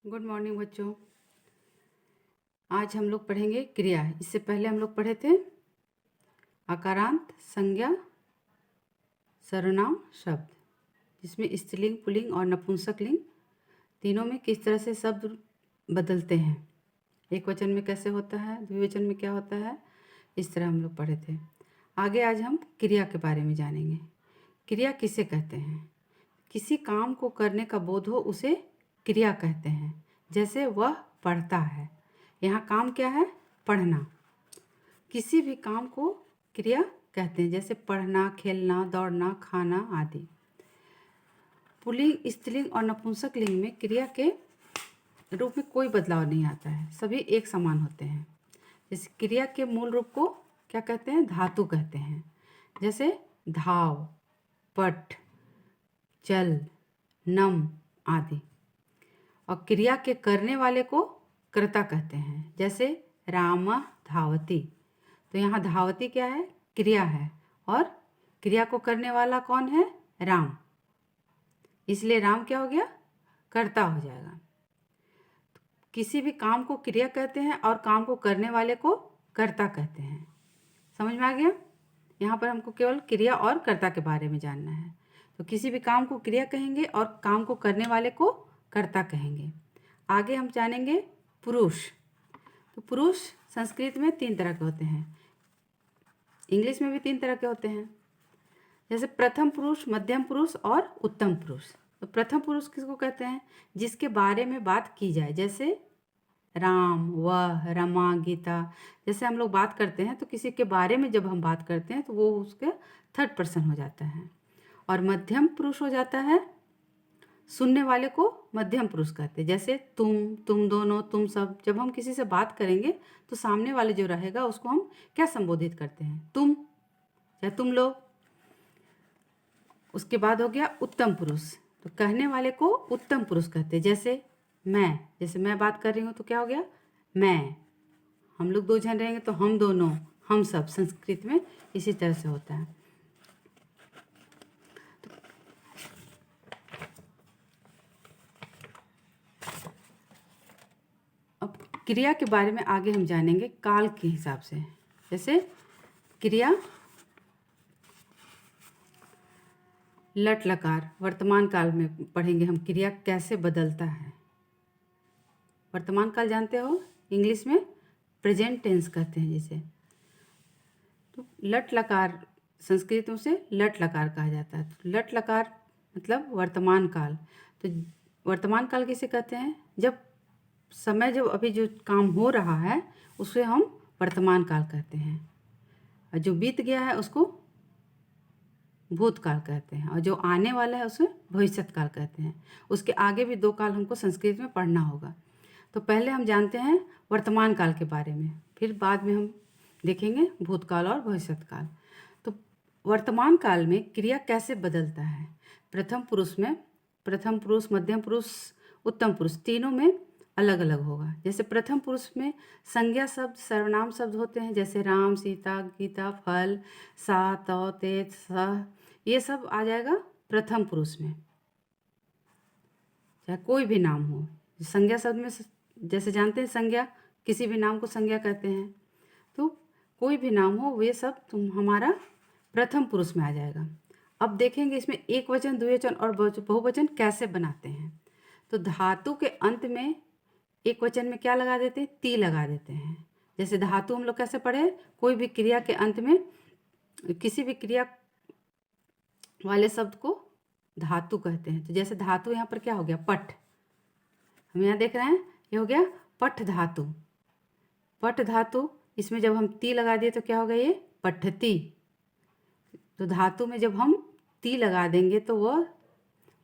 Good morning बच्चों। आज हम लोग पढ़ेंगे क्रिया। इससे पहले हम लोग पढ़े थे आकारांत, संज्ञा, सर्वनाम, शब्द, जिसमें स्त्रीलिंग, पुल्लिंग और नपुंसक लिंग तीनों में किस तरह से शब्द बदलते हैं, एक वचन में कैसे होता है, द्विवचन में क्या होता है, इस तरह हम लोग पढ़े थे। आगे आज हम क्रिया के बारे में जानेंगे। क्रिया किसे कहते हैं? किसी काम को करने का बोध हो उसे क्रिया कहते हैं। जैसे वह पढ़ता है, यहाँ काम क्या है? पढ़ना। किसी भी काम को क्रिया कहते हैं, जैसे पढ़ना, खेलना, दौड़ना, खाना आदि। पुल्लिंग, स्त्रीलिंग और नपुंसक लिंग में क्रिया के रूप में कोई बदलाव नहीं आता है, सभी एक समान होते हैं। जैसे क्रिया के मूल रूप को क्या कहते हैं? धातु कहते हैं। जैसे धाव, पठ, चल, नम आदि। और क्रिया के करने वाले को कर्ता कहते हैं। जैसे राम धावती, तो यहाँ धावती क्या है? क्रिया है, और क्रिया को करने वाला कौन है? राम। इसलिए राम क्या हो गया? कर्ता हो जाएगा। किसी भी काम को क्रिया कहते हैं और काम को करने वाले को कर्ता कहते हैं। समझ में आ गया? यहाँ पर हमको केवल क्रिया और कर्ता के बारे में जानना है। तो किसी भी काम को क्रिया कहेंगे और काम को करने वाले को कर्ता कहेंगे। आगे हम जानेंगे पुरुष। तो पुरुष संस्कृत में 3 तरह के होते हैं, इंग्लिश में भी 3 तरह के होते हैं। जैसे प्रथम पुरुष, मध्यम पुरुष और उत्तम पुरुष। तो प्रथम पुरुष किसको कहते हैं? जिसके बारे में बात की जाए, जैसे राम, वह, रमा, गीता। जैसे हम लोग बात करते हैं तो किसी के बारे में जब हम बात करते हैं तो वो उसके 3rd पर्सन हो जाता है। और मध्यम पुरुष हो जाता है, सुनने वाले को मध्यम पुरुष कहते हैं। जैसे तुम दोनों, तुम सब। जब हम किसी से बात करेंगे तो सामने वाले जो रहेगा उसको हम क्या संबोधित करते हैं? तुम या तुम लोग। उसके बाद हो गया उत्तम पुरुष, तो कहने वाले को उत्तम पुरुष कहते हैं। जैसे मैं बात कर रही हूँ तो क्या हो गया? मैं। हम लोग 2 जन रहेंगे तो हम दोनों, हम सब। संस्कृत में इसी तरह से होता है। अब क्रिया के बारे में आगे हम जानेंगे काल के हिसाब से। जैसे क्रिया लट लकार, वर्तमान काल में पढ़ेंगे हम क्रिया कैसे बदलता है। वर्तमान काल जानते हो, इंग्लिश में प्रेजेंट टेंस कहते हैं जिसे। तो लट लकार संस्कृत में से लट लकार कहा जाता है। तो लट लकार मतलब वर्तमान काल। तो वर्तमान काल किसे कहते हैं? जब समय, जब अभी जो काम हो रहा है उसे हम वर्तमान काल कहते हैं, और जो बीत गया है उसको भूतकाल कहते हैं, और जो आने वाला है उसे भविष्यत काल कहते हैं। उसके आगे भी 2 काल हमको संस्कृत में पढ़ना होगा। तो पहले हम जानते हैं वर्तमान काल के बारे में, फिर बाद में हम देखेंगे भूतकाल और भविष्यत काल। तो वर्तमान काल में क्रिया कैसे बदलता है? प्रथम पुरुष में, प्रथम पुरुष, मध्यम पुरुष, उत्तम पुरुष तीनों में अलग अलग होगा। जैसे प्रथम पुरुष में संज्ञा शब्द, सर्वनाम शब्द होते हैं, जैसे राम, सीता, गीता, फल, सा, तौ, ते, सह, ये सब आ जाएगा प्रथम पुरुष में। चाहे कोई भी नाम हो, संज्ञा शब्द में जैसे जानते हैं संज्ञा, किसी भी नाम को संज्ञा कहते हैं। तो कोई भी नाम हो ये सब हमारा प्रथम पुरुष में आ जाएगा। अब देखेंगे इसमें एक वचन, द्विवचन और बहुवचन कैसे बनाते हैं। तो धातु के अंत में एक वचन में क्या लगा देते हैं? ती लगा देते हैं। जैसे धातु हम लोग कैसे पढ़े? कोई भी क्रिया के अंत में, किसी भी क्रिया वाले शब्द को धातु कहते हैं। तो जैसे धातु यहाँ पर क्या हो गया? पठ। हम यहाँ देख रहे हैं ये हो गया पठ धातु। पठ धातु, इसमें जब हम ती लगा दिए तो क्या हो गया? ये पठती। तो धातु में जब हम ती लगा देंगे तो वह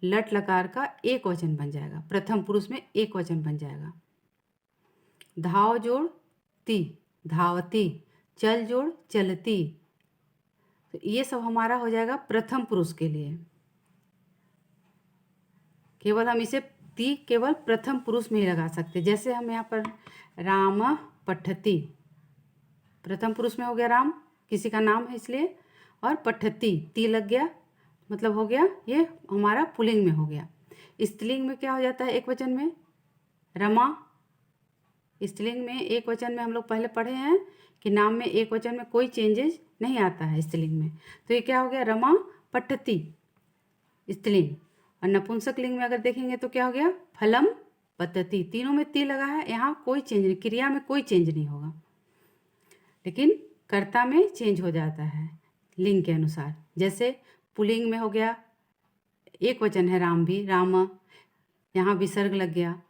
लट लकार का एक वचन बन जाएगा, प्रथम पुरुष में एक वचन बन जाएगा। धाव जोड़ ती, धावती। चल जोड़ चलती। तो ये सब हमारा हो जाएगा प्रथम पुरुष के लिए। केवल हम इसे ती केवल प्रथम पुरुष में ही लगा सकते। जैसे हम यहाँ पर राम पठती, प्रथम पुरुष में हो गया राम, किसी का नाम है इसलिए, और पठती ती लग गया, मतलब हो गया ये हमारा पुल्लिंग में हो गया। स्त्रीलिंग में क्या हो जाता है? एक वचन में रमा स्त्रीलिंग में एक वचन में हम लोग पहले पढ़े हैं कि नाम में एक वचन में कोई चेंजेस नहीं आता है स्त्रीलिंग में। तो ये क्या हो गया, रमा पठती स्त्रीलिंग। और नपुंसक लिंग में अगर देखेंगे तो क्या हो गया, फलम पतति। तीनों में ती लगा है, यहाँ कोई चेंज नहीं, क्रिया में कोई चेंज नहीं होगा, लेकिन कर्ता में चेंज हो जाता है लिंग के अनुसार। जैसे पुल्लिंग में हो गया, एक वचन है राम भी, राम, यहाँ विसर्ग लग गया,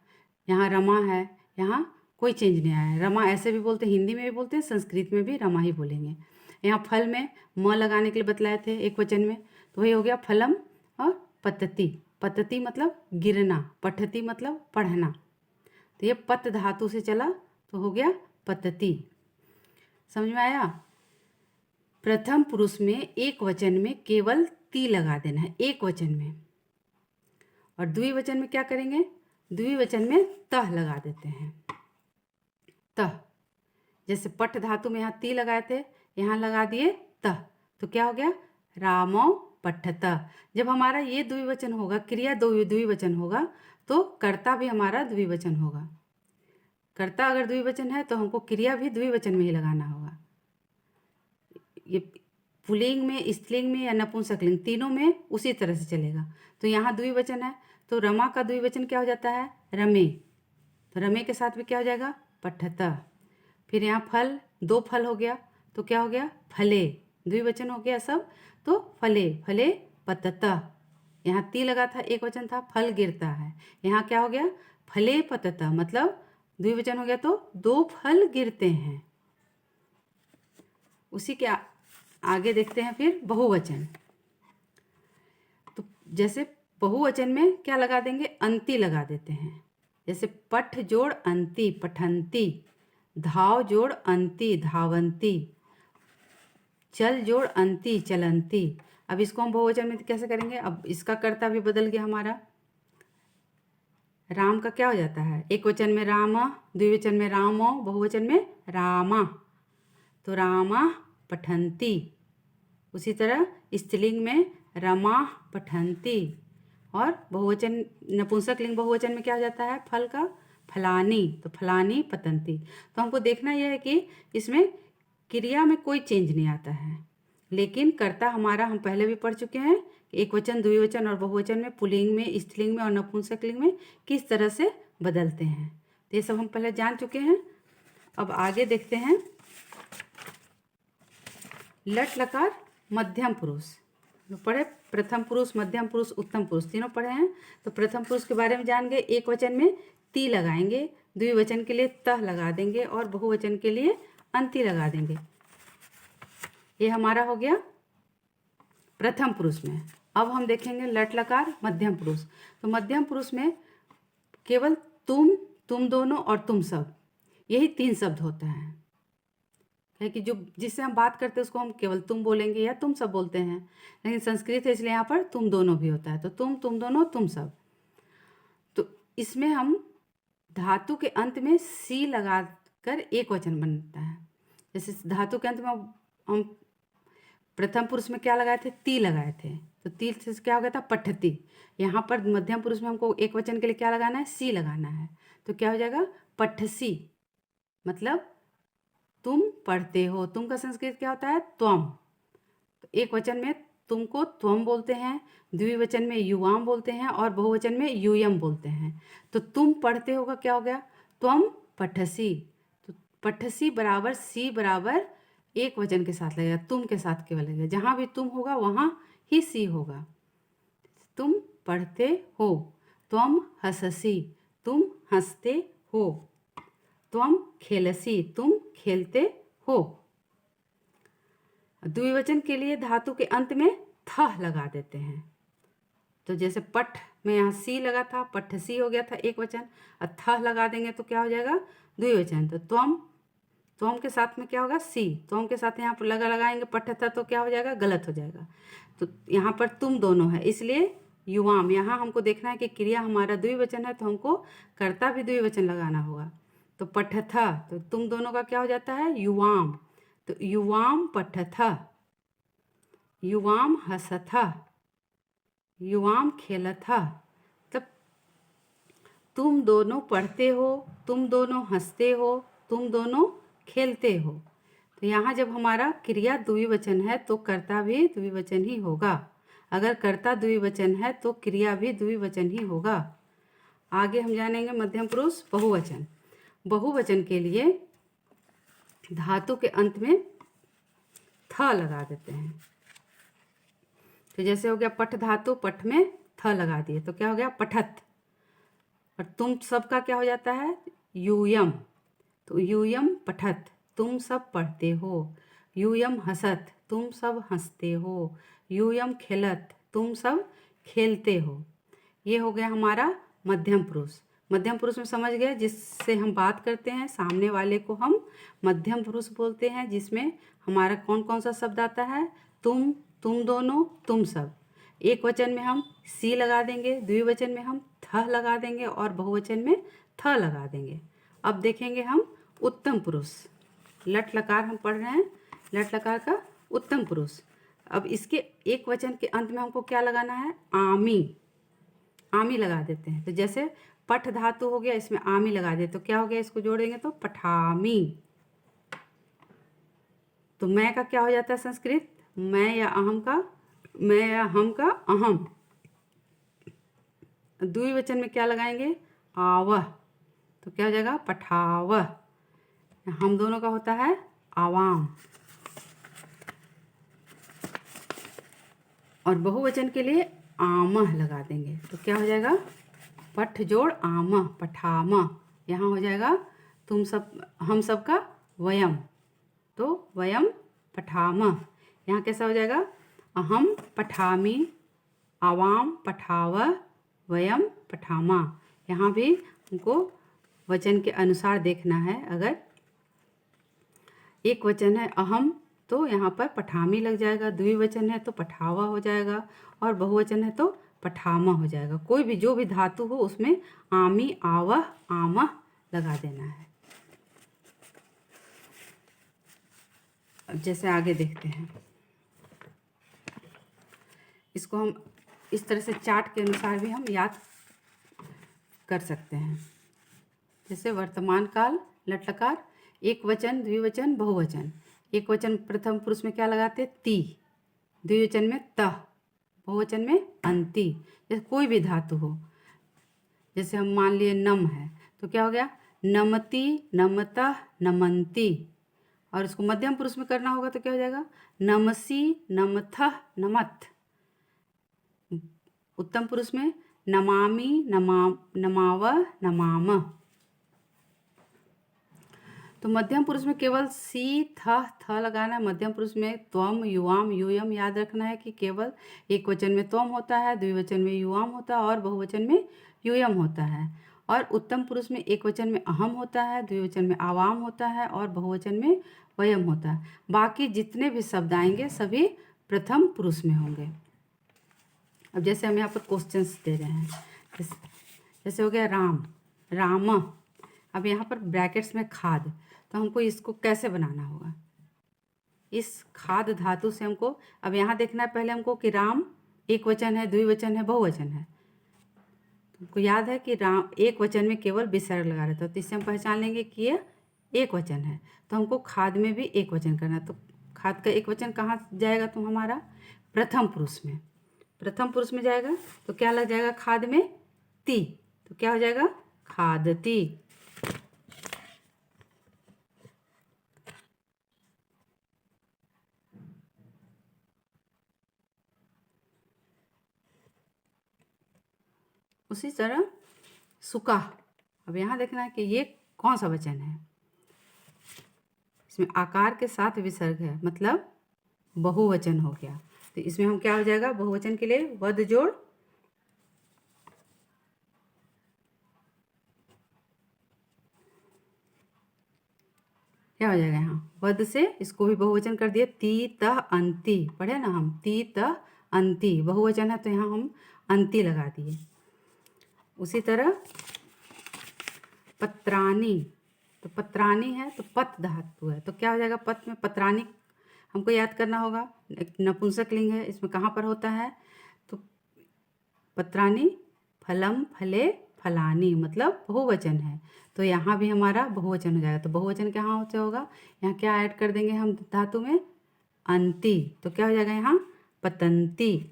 यहाँ रमा है, यहाँ कोई चेंज नहीं आया है। रमा ऐसे भी बोलते हैं, हिंदी में भी बोलते हैं, संस्कृत में भी रमा ही बोलेंगे। यहाँ फल में म लगाने के लिए बतलाए थे एक वचन में, तो वही हो गया फलम और पतति। पतति मतलब गिरना, पठति मतलब पढ़ना, तो ये पत धातु से चला तो हो गया पतति। समझ में आया। प्रथम पुरुष में एक वचन में केवल ती लगा देना है एक वचन में, और द्विवचन में क्या करेंगे, द्विवचन में तह लगा देते हैं। तह, जैसे पट धातु में यहाँ ती लगाए थे, यहाँ लगा दिए तह, तो क्या हो गया, रामो पठत। जब हमारा ये द्विवचन होगा, क्रिया द्विवचन होगा, तो कर्ता भी हमारा द्विवचन होगा। कर्ता अगर द्विवचन है तो हमको क्रिया भी द्विवचन में ही लगाना होगा। ये पुल्लिंग में, स्त्रीलिंग में या नपुंसकलिंग, तीनों में उसी तरह से चलेगा। तो यहाँ द्विवचन है तो रमा का द्विवचन क्या हो जाता है, रमे। तो रमे के साथ भी क्या हो जाएगा, पठत। फिर यहाँ फल, दो फल हो गया तो क्या हो गया, फले, द्विवचन हो गया सब, तो फले, फले पतत। यहाँ ती लगा था, एक वचन था, फल गिरता है, यहाँ क्या हो गया, फले पतत, मतलब द्विवचन हो गया तो दो फल गिरते हैं। उसी के आगे देखते हैं फिर बहुवचन। तो जैसे बहुवचन में क्या लगा देंगे, अंति लगा देते हैं। जैसे पठ जोड़ अंति, पठंती, धाव जोड़ अंति, धावंती, चल जोड़ अंति, चलंती। अब इसको हम बहुवचन में कैसे करेंगे, अब इसका कर्ता भी बदल गया हमारा। राम का क्या हो जाता है, एक वचन में राम, द्विवचन में रामो, बहुवचन में रामा, तो रामा पठंती। उसी तरह स्त्रीलिंग में रमा पठंती, और बहुवचन नपुंसक लिंग बहुवचन में क्या हो जाता है, फल का फलानी, तो फलानी पतंती। तो हमको देखना यह है कि इसमें क्रिया में कोई चेंज नहीं आता है, लेकिन कर्ता हमारा हम पहले भी पढ़ चुके हैं कि एक वचन, द्विवचन और बहुवचन में, पुल्लिंग में, स्त्रीलिंग में और नपुंसक लिंग में किस तरह से बदलते हैं। तो ये सब हम पहले जान चुके हैं। अब आगे देखते हैं लट लकार मध्यम पुरुष। पढ़े प्रथम पुरुष, मध्यम पुरुष, उत्तम पुरुष, तीनों पढ़े हैं। तो प्रथम पुरुष के बारे में जान गए, एक वचन में ती लगाएंगे, द्विवचन के लिए तह लगा देंगे और बहुवचन के लिए अंति लगा देंगे। ये हमारा हो गया प्रथम पुरुष में। अब हम देखेंगे लट लकार मध्यम पुरुष। तो मध्यम पुरुष में केवल तुम, तुम दोनों और तुम सब, यही तीन शब्द होता है। है कि जो जिससे हम बात करते हैं उसको हम केवल तुम बोलेंगे या तुम सब बोलते हैं, लेकिन संस्कृत है इसलिए यहाँ पर तुम दोनों भी होता है। तो तुम, तुम दोनों, तुम सब। तो इसमें हम धातु के अंत में सी लगाकर एक वचन बनता है। जैसे धातु के अंत में हम प्रथम पुरुष में क्या लगाए थे, ती लगाए थे, तो ती से क्या हो गया था, पठती। यहाँ पर मध्यम पुरुष में हमको एक वचन के लिए क्या लगाना है, सी लगाना है, तो क्या हो जाएगा, पठसी, मतलब तुम पढ़ते हो। तुम का संस्कृत क्या होता है, त्वम। तो एक वचन में तुम को त्वम बोलते हैं, द्विवचन में युवाम बोलते हैं और बहुवचन में यूयम बोलते हैं। तो तुम पढ़ते होगा क्या हो गया, त्वम पठसी। तो पठसी बराबर सी बराबर एक वचन के साथ लगेगा, तुम के साथ केवल लगेगा। जहाँ भी तुम होगा वहाँ ही सी होगा। तुम पढ़ते हो, त्वम हससी, तुम हंसते हो, त्वम खेलसी, तुम खेलते हो। द्विवचन के लिए धातु के अंत में थ लगा देते हैं। तो जैसे पठ में यहाँ सी लगा था, पठसी हो गया था एक वचन, और थ लगा देंगे तो क्या हो जाएगा, द्विवचन। तो त्वम, त्वम के साथ में क्या होगा, सी, त्वम के साथ यहाँ पर लगाएंगे पठता तो क्या हो जाएगा, गलत हो जाएगा। तो यहाँ पर तुम दोनों है, इसलिए युवाम। यहाँ हमको देखना है कि क्रिया हमारा द्विवचन है तो हमको कर्ता भी द्विवचन लगाना होगा। तो पठथ, तो तुम दोनों का क्या हो जाता है, युवाम। तो युवाम पठथ, युवाम हसथ, युवाम खेलथ। तब तुम दोनों पढ़ते हो, तुम दोनों हंसते हो, तुम दोनों खेलते हो। तो यहाँ जब हमारा क्रिया द्विवचन है तो कर्ता भी द्विवचन ही होगा। अगर कर्ता द्विवचन है तो क्रिया भी द्विवचन ही होगा। आगे हम जानेंगे मध्यम पुरुष बहुवचन। बहुवचन के लिए धातु के अंत में थ लगा देते हैं। तो जैसे हो गया पठ धातु, पठ में थ लगा दिए तो क्या हो गया पठत। और तुम सब का क्या हो जाता है यूयम, तो यूयम पठत, तुम सब पढ़ते हो। यूयम हसत, तुम सब हंसते हो। यूयम खेलत, तुम सब खेलते हो। ये हो गया हमारा मध्यम पुरुष। मध्यम पुरुष में समझ गए, जिससे हम बात करते हैं सामने वाले को हम मध्यम पुरुष बोलते हैं, जिसमें हमारा कौन कौन सा शब्द आता है तुम दोनों, तुम सब। एक वचन में हम सी लगा देंगे, द्विवचन में हम थ लगा देंगे और बहुवचन में थ लगा देंगे। अब देखेंगे हम उत्तम पुरुष। लट लकार हम पढ़ रहे हैं, लट लकार का उत्तम पुरुष। अब इसके एक वचन के अंत में हमको क्या लगाना है आमी, आमी लगा देते हैं। तो जैसे पठ धातु हो गया, इसमें आमी लगा दे तो क्या हो गया, इसको जोड़ेंगे तो पठामी। तो मैं का क्या हो जाता है संस्कृत, मैं या अहम का, मैं या हम का अहम। द्विवचन में क्या लगाएंगे आवह, तो क्या हो जाएगा पठावह। हम दोनों का होता है आवाम। और बहुवचन के लिए आमह लगा देंगे तो क्या हो जाएगा पठ जोड़ आमह, पठामह। यहाँ हो जाएगा तुम सब, हम सब का वयम, तो वयम पठामह। यहाँ कैसा हो जाएगा अहम पठामी, आवाम पठावह, वयम पठामा। यहाँ भी हमको वचन के अनुसार देखना है। अगर एक वचन है अहम तो यहाँ पर पठामी लग जाएगा, द्विवचन है तो पठावा हो जाएगा, और बहुवचन है तो पठामा हो जाएगा। कोई भी जो भी धातु हो उसमें आमी, आवह, आमह लगा देना है। अब जैसे आगे देखते हैं, इसको हम इस तरह से चार्ट के अनुसार भी हम याद कर सकते हैं। जैसे वर्तमान काल लट लकार, एक वचन, द्विवचन, बहुवचन। एक वचन प्रथम पुरुष में क्या लगाते ती, द्विवचन में तह, बहुवचन में अंति। जैसे कोई भी धातु हो, जैसे हम मान लिए नम है तो क्या हो गया नमति, नमतः, नमंती। और इसको मध्यम पुरुष में करना होगा तो क्या हो जाएगा नमसी, नमथः, नमत। उत्तम पुरुष में नमामि, नमावह, नमामः। तो मध्यम पुरुष में केवल सी, थ लगाना है। मध्यम पुरुष में त्वम, युवाम, यूयम याद रखना है कि केवल एक वचन में त्वम होता है, द्विवचन में युवाम होता है और बहुवचन में यूयम होता है। और उत्तम पुरुष में एक वचन में अहम होता है, द्विवचन में आवाम होता है और बहुवचन में वयम होता है। बाकी जितने भी शब्द आएंगे सभी प्रथम पुरुष में होंगे। अब जैसे हम यहाँ पर क्वेश्चंस दे रहे हैं, जैसे हो गया राम, राम। अब यहाँ पर ब्रैकेट्स में खाद, तो हमको इसको कैसे बनाना होगा, इस खाद धातु से हमको अब यहाँ देखना है पहले हमको कि राम एक वचन है, द्विवचन है, बहुवचन है। तुमको याद है कि राम एक वचन में केवल विसर्ग लगा रहता है, तो इससे हम पहचान लेंगे कि ये एक वचन है। तो हमको खाद में भी एक वचन करना है। तो खाद का एक वचन कहाँ जाएगा तो हमारा प्रथम पुरुष में, प्रथम पुरुष में जाएगा तो क्या लग जाएगा खाद में ती, तो क्या हो जाएगा खादती। उसी तरह सुका। अब यहाँ देखना है कि ये कौन सा वचन है, इसमें आकार के साथ विसर्ग है मतलब बहुवचन हो गया। तो इसमें हम क्या हो जाएगा बहुवचन के लिए वद जोड़ क्या हो जाएगा यहाँ वद से इसको भी बहुवचन कर दिए, ती तह अंति। पढ़े ना हम ती तह अंति, बहुवचन है तो यहाँ हम अंति लगा दिए। उसी तरह पत्रानी, तो पत्रानी है तो पत धातु है तो क्या हो जाएगा पत में पत्रानी। हमको याद करना होगा एक नपुंसक लिंग है, इसमें कहाँ पर होता है तो पत्रानी फलम, फले, फलानी, मतलब बहुवचन है, तो यहाँ भी हमारा बहुवचन हो जाएगा। तो बहुवचन कहाँ से होगा, यहाँ क्या ऐड कर देंगे हम धातु में, अंति, तो क्या हो जाएगा यहाँ पतंती।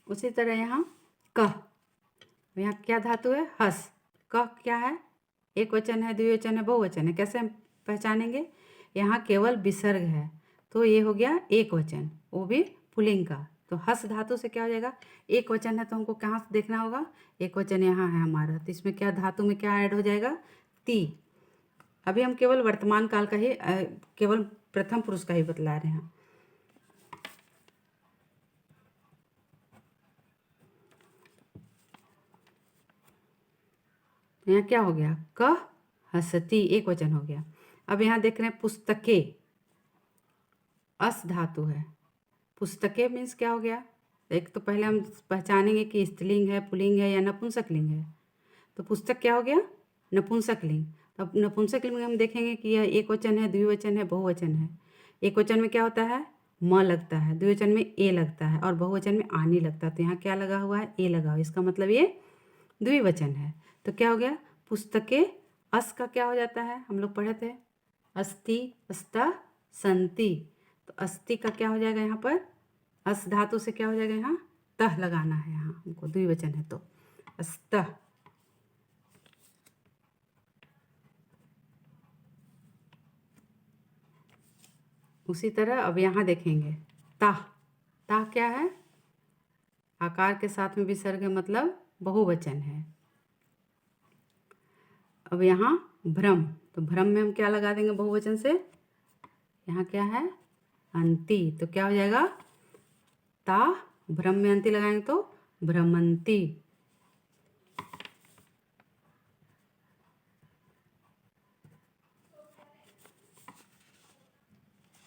उसी तरह यहाँ कह, यहाँ क्या धातु है, हस। कह क्या है, एक वचन है, द्विवचन है, बहुवचन है, कैसे हम पहचानेंगे, यहाँ केवल विसर्ग है, तो ये हो गया एक वचन, वो भी पुल्लिंग का। तो हस धातु से क्या हो जाएगा, एक वचन है तो हमको कहाँ से देखना होगा, एक वचन यहाँ है हमारा, तो इसमें क्या धातु में क्या ऐड हो जाएगा, ती। अभी हम केवल वर्तमान काल का ही केवल प्रथम पुरुष का ही बतला रहे हैं। यहाँ क्या हो गया, कह हसती, एक वचन हो गया। अब यहाँ देख रहे हैं पुस्तकें, अस धातु है, पुस्तकें मीन्स क्या हो गया, एक तो पहले हम पहचानेंगे कि स्त्रीलिंग है, पुल्लिंग है या नपुंसकलिंग है। तो पुस्तक क्या हो गया, नपुंसकलिंग। तो अब नपुंसकलिंग में हम देखेंगे कि यह एक वचन है, द्विवचन है, बहुवचन है। एक वचन में क्या होता है, म लगता है, द्विवचन में ए लगता है, और बहुवचन में आनी लगता है। तो यहाँ क्या लगा हुआ है, ए लगा हुआ है, इसका मतलब ये द्विवचन है। तो क्या हो गया, पुस्तकें, अस का क्या हो जाता है, हम लोग पढ़े थे, अस्ति, अस्ता, संति। तो अस्ति का क्या हो जाएगा यहाँ पर, अस धातु से क्या हो जाएगा, यहाँ तह लगाना है, यहाँ हमको द्विवचन है तो अस्तः। उसी तरह अब यहाँ देखेंगे ताह, ताह क्या है, आकार के साथ में विसर्ग है, मतलब बहुवचन है। अब यहाँ भ्रम, तो भ्रम में हम क्या लगा देंगे बहुवचन से, यहाँ क्या है अंति, तो क्या हो जाएगा ता, भ्रम में अंति लगाएंगे तो भ्रमंती।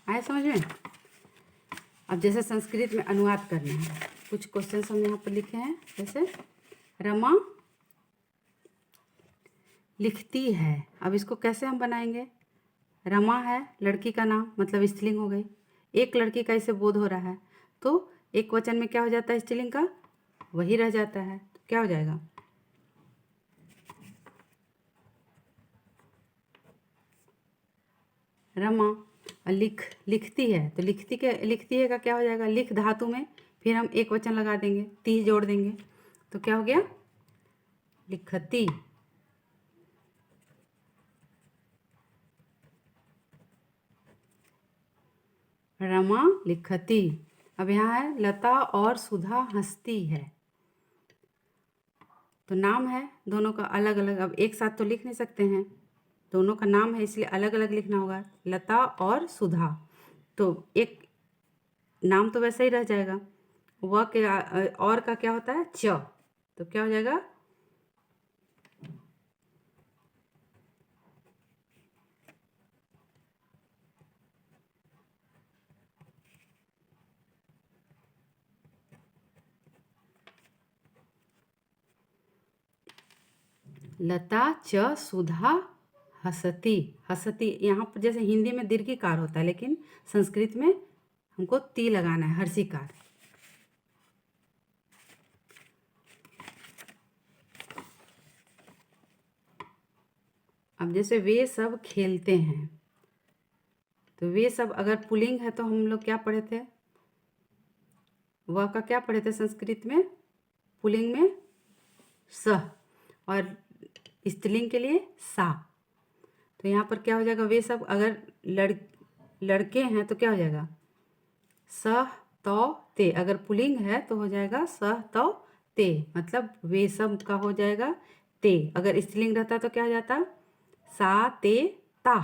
आया समझ में। अब जैसे संस्कृत में अनुवाद करना है, कुछ क्वेश्चन हम यहाँ पर लिखे हैं, जैसे रमा लिखती है। अब इसको कैसे हम बनाएंगे, रमा है लड़की का नाम, मतलब स्त्रीलिंग हो गई, एक लड़की का इसे बोध हो रहा है, तो एक वचन में क्या हो जाता है स्त्रीलिंग का, वही रह जाता है, तो क्या हो जाएगा रमा। और लिखती है, तो लिखती है का क्या हो जाएगा, लिख धातु में फिर हम एक वचन लगा देंगे, ती जोड़ देंगे, तो क्या हो गया लिखती। रमा लिखती। अब यहाँ है लता और सुधा हंसती है, तो नाम है दोनों का अलग अलग, अब एक साथ तो लिख नहीं सकते हैं, दोनों का नाम है इसलिए अलग अलग लिखना होगा, लता और सुधा, तो एक नाम तो वैसे ही रह जाएगा, वह के और का क्या होता है च, तो क्या हो जाएगा लता च सुधा हसती। हसती यहाँ पर जैसे हिंदी में दीर्घिकार होता है, लेकिन संस्कृत में हमको ती लगाना है, हर्षिकार। अब जैसे वे सब खेलते हैं, तो वे सब अगर पुल्लिंग है तो हम लोग क्या पढ़े थे, वह का क्या पढ़े थे संस्कृत में, पुल्लिंग में स, और स्त्रीलिंग के लिए सा। तो यहाँ पर क्या हो जाएगा, वे सब अगर लड़के हैं तो क्या हो जाएगा सह तौ ते, अगर पुल्लिंग है तो हो जाएगा सह तौ ते, मतलब वे सब का हो जाएगा ते, अगर स्त्रीलिंग रहता तो क्या हो जाता सा ते ता।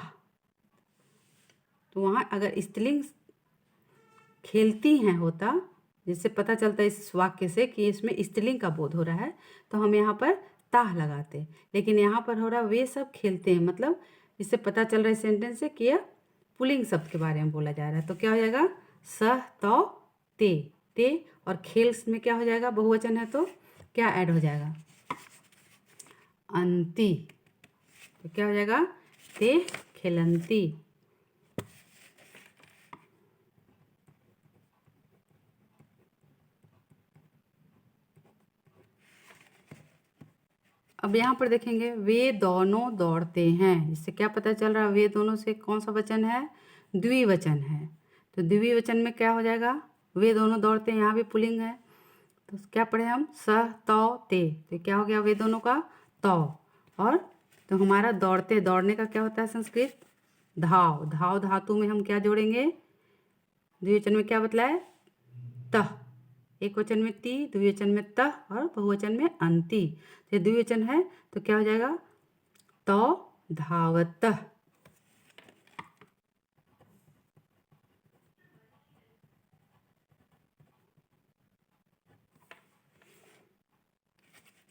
तो वहाँ अगर स्त्रीलिंग खेलती हैं होता, जिससे पता चलता है इस वाक्य से कि इसमें स्त्रीलिंग का बोध हो रहा है, तो हम यहाँ पर ताह लगाते, लेकिन यहाँ पर हो रहा वे सब खेलते हैं, मतलब इससे पता चल रहा है सेंटेंस से कि यह पुल्लिंग शब्द के बारे में बोला जा रहा है। तो क्या हो जाएगा सह तौ ते, और खेल में क्या हो जाएगा बहुवचन है तो क्या ऐड हो जाएगा अंति, तो क्या हो जाएगा ते खेलन्ति। अब यहाँ पर देखेंगे वे दोनों दौड़ते हैं। इससे क्या पता चल रहा है? वे दोनों से कौन सा वचन है? द्विवचन है। तो द्विवचन में क्या हो जाएगा? वे दोनों दौड़ते हैं, यहाँ भी पुल्लिंग है। तो क्या पढ़े हम? स तौ ते। तो क्या हो गया? वे दोनों का तौ। और तो हमारा दौड़ते, दौड़ने का क्या होता है संस्कृत? धाव। धाव धातु में हम क्या जोड़ेंगे? द्विवचन में क्या बतलाए? तह। एक वचन में ती, द्विवचन में तह और बहुवचन में अंति। तो द्विवचन है तो क्या हो जाएगा? तौ धावतः।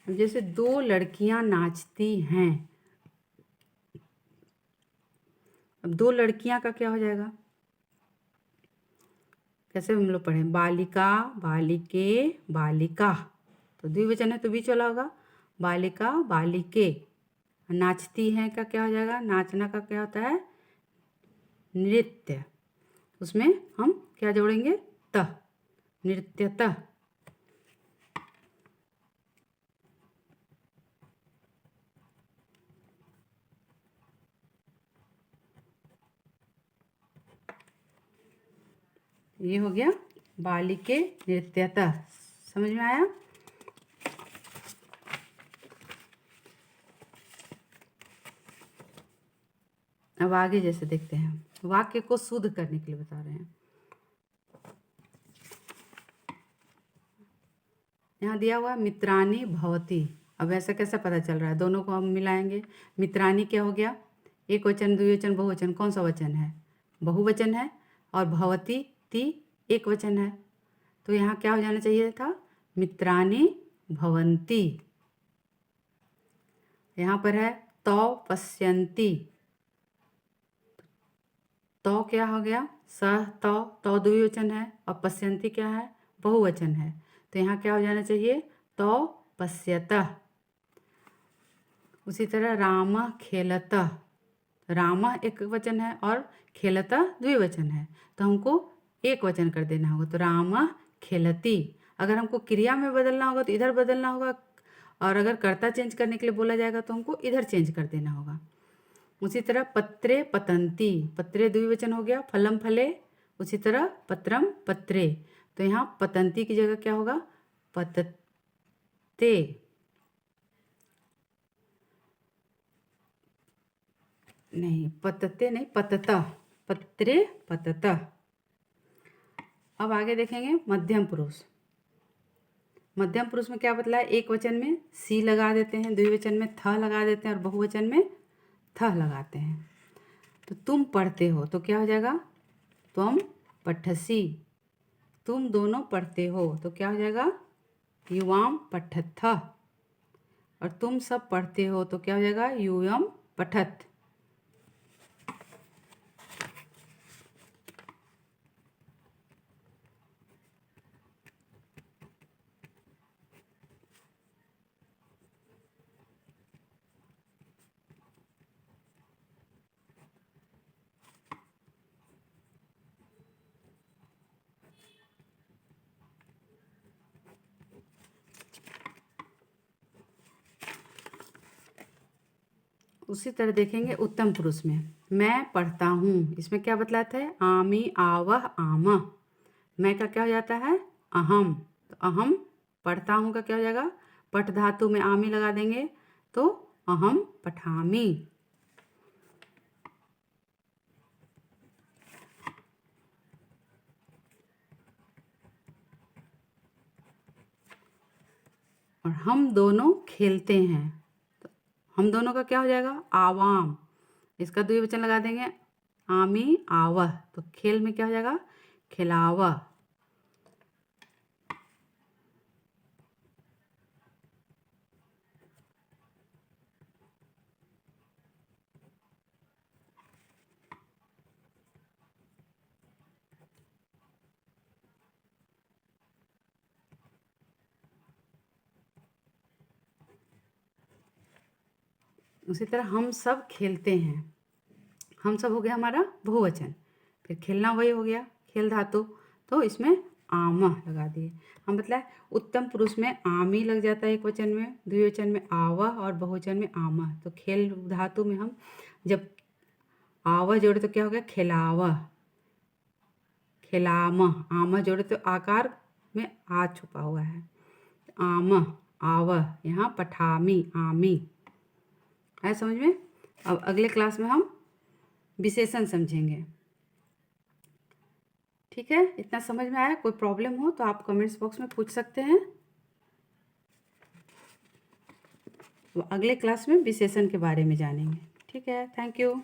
जैसे दो लड़कियां नाचती हैं। अब दो लड़कियां का क्या हो जाएगा? कैसे हम लोग पढ़ें? बालिका, बालिके, बालिका। तो द्विवचन है तो बीच वाला होगा। बालिका, बालिके। नाचती हैं का क्या हो जाएगा? नाचना का क्या होता है? नृत्य। उसमें हम क्या जोड़ेंगे? तह। नृत्यतः। ये हो गया बालिके नृत्यतः। समझ में आया? अब आगे जैसे देखते हैं, वाक्य को शुद्ध करने के लिए बता रहे हैं। यहाँ दिया हुआ मित्रानी भवती। अब ऐसा कैसा पता चल रहा है? दोनों को हम मिलाएंगे। मित्रानी क्या हो गया? एक वचन, द्विवचन, बहुवचन, कौन सा वचन है? बहुवचन है। और भवती ती एक वचन है। तो यहाँ क्या हो जाना चाहिए था? मित्रानी भवन्ति। यहाँ पर है तौ पश्यन्ति। तौ क्या हो गया? सह तौ। तौ द्विवचन है और पश्यन्ति क्या है? बहुवचन है। तो यहाँ क्या हो जाना चाहिए? तौ पश्यतः। उसी तरह राम खेलतः। राम एक वचन है और खेलतः द्विवचन है। तो हमको एक वचन कर देना होगा। तो राम खेलती। अगर हमको क्रिया में बदलना होगा तो इधर बदलना होगा। और अगर कर्ता चेंज करने के लिए बोला जाएगा तो हमको इधर चेंज कर देना होगा। उसी तरह पत्रे पतंती। पत्रे द्विवचन हो गया। फलम फले। उसी तरह पत्रम पत्रे। तो यहाँ पतंती की जगह क्या होगा? पतते। नहीं, पतते नहीं, पततः। पत्रे पततः। अब आगे देखेंगे मध्यम पुरुष। मध्यम पुरुष में क्या बतलाया? एक वचन में सी लगा देते हैं, द्विवचन में थ लगा देते हैं और बहुवचन में थ लगाते हैं। तो तुम पढ़ते हो तो क्या हो जाएगा? तुम पठसी। तुम दोनों पढ़ते हो तो क्या हो जाएगा? युवाम पठथ। और तुम सब पढ़ते हो तो क्या हो जाएगा? यूयम पठत। उसी तरह देखेंगे उत्तम पुरुष में। मैं पढ़ता हूँ। इसमें क्या बतलाता है? आमी आवह आमः। मैं का क्या हो जाता है? अहम। तो अहम पढ़ता हूँ का क्या हो जाएगा? पठ धातु में आमी लगा देंगे तो अहम पठामी। और हम दोनों खेलते हैं। तो हम दोनों का क्या हो जाएगा? आवाम। इसका द्विवचन लगा देंगे आमी आवह। तो खेल में क्या हो जाएगा? खिलावह। उसी तरह हम सब खेलते हैं। हम सब हो गया हमारा बहुवचन। फिर खेलना वही हो गया, खेल धातु, तो इसमें आम लगा दिए। हम मतलब उत्तम पुरुष में आमी लग जाता है एक वचन में, द्विवचन में आव और बहुवचन में आम। तो खेल धातु में हम जब आव जोड़े तो क्या हो गया, खिलाव, खिलाम। आम जोड़े तो आकार में आ छुपा हुआ है, आम, आव। यहाँ पठामी, आमी। है समझ में? अब अगले क्लास में हम विशेषण समझेंगे। ठीक है, इतना समझ में आया? कोई प्रॉब्लम हो तो आप कमेंट्स बॉक्स में पूछ सकते हैं। अगले क्लास में विशेषण के बारे में जानेंगे। ठीक है, थैंक यू।